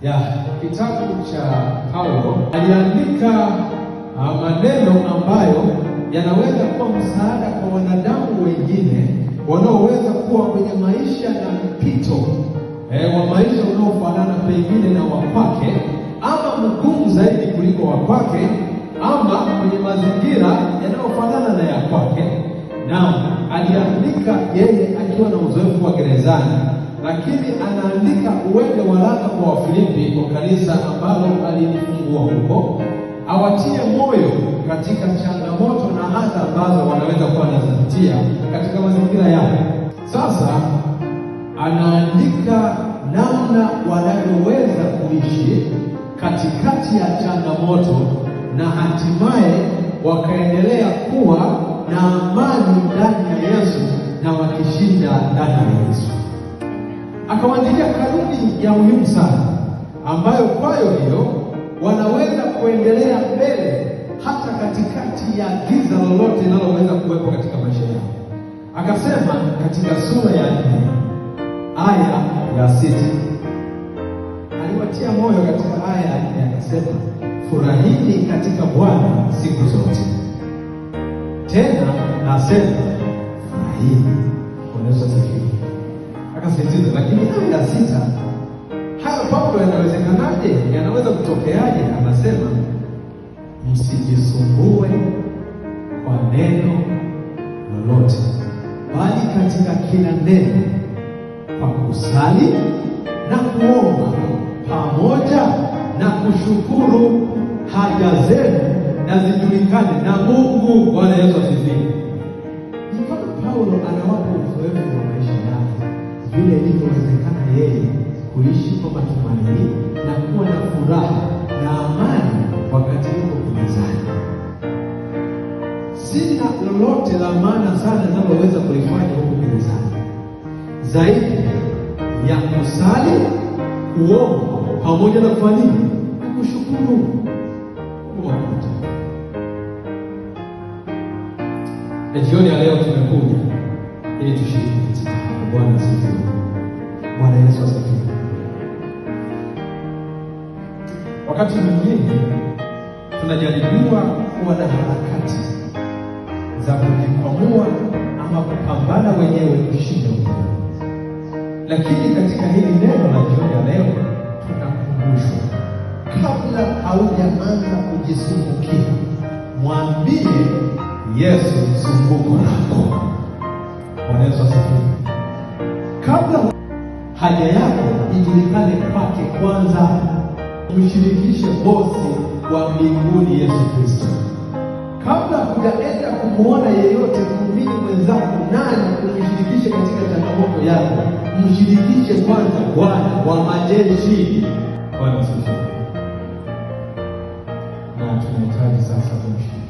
ya kitabu cha Paulo aliandika maneno ambayo yanaweza kuwa msaada kwa wanadamu wengine wanaoweza kuwa kwenye maisha na mpito wa maisha unaofanana pengine na wakwake, ama mgumu zaidi kuliko wakwake, ama kwenye mazingira yanayofanana na ya kwake. Na aliandika yeye akiwa na uzoefu wa gerezani, lakini anaandika uweke waraka kwa Wafilipi, kwa kanisa ambalo alilifungua huko, awatie moyo katika changamoto na hata ambazo wanaweza kuwa wanazipitia katika mazingira yao. Sasa anaandika namna wanavyoweza kuishi katikati ya changamoto na hatimaye wakaendelea kuwa na amani ndani ya Yesu na wakishinda ndani ya Yesu. Akawaandikia kanuni ya muhimu sana ambayo kwayo hiyo wanaweza kuendelea mbele hata katikati ya giza lolote linaloweza kuwepo katika maisha yao. Akasema katika sura ya 4 aya ya 6, aliwatia moyo katika aya ya 4, akasema furahini katika Bwana siku zote. Tena nasema furahini. Unaweza sikia. Akasisitiza, lakini aya ya 6, haya Paulo yanawezekanaje? Yanaweza kutokeaje? Anasema msijisumbue kwa neno lolote, bali katika kila neno kwa kusali na kuomba pamoja na kushukuru haja zenu na zijulikane na Mungu. Bwana Yesu asifiwe. Ndipo Paulo anawapa uzoefu wa maisha yake, vile ilivyowezekana yeye kuishi kwa matumaini na kuwa na furaha na amani wakati yuko gerezani. Sina lolote la maana sana ninaloweza kulifanya huko gerezani zaidi ya kusali, kuomba pamoja na kufanya nini? Kushukuru. Na jioni ya leo tumekuja ili tushiriki katika Bwana asifiwe. Bwana Yesu asifiwe. Wakati mwingine tunajaribiwa kuwa na harakati za kujikwamua ama kupambana wenyewe kushinda wenyewe, lakini katika hili neno la jioni ya leo tunakumbushwa, kabla haujaanza kujisumbukia, mwambie Yesu sumbuko lako. Bwana Yesu asifiwe. Kabla haja yako ijulikane kwake kwanza, mshirikishe bosi wa mbinguni Yesu Kristo. Kabla hujaenda kumuona yeyote, muumini mwenzako, nani kumshirikishe katika changamoto yako? Mshirikishe kwanza Bwana wa majeshi. Bwana asifiwe. Na tunahitaji sasa kumshirikisha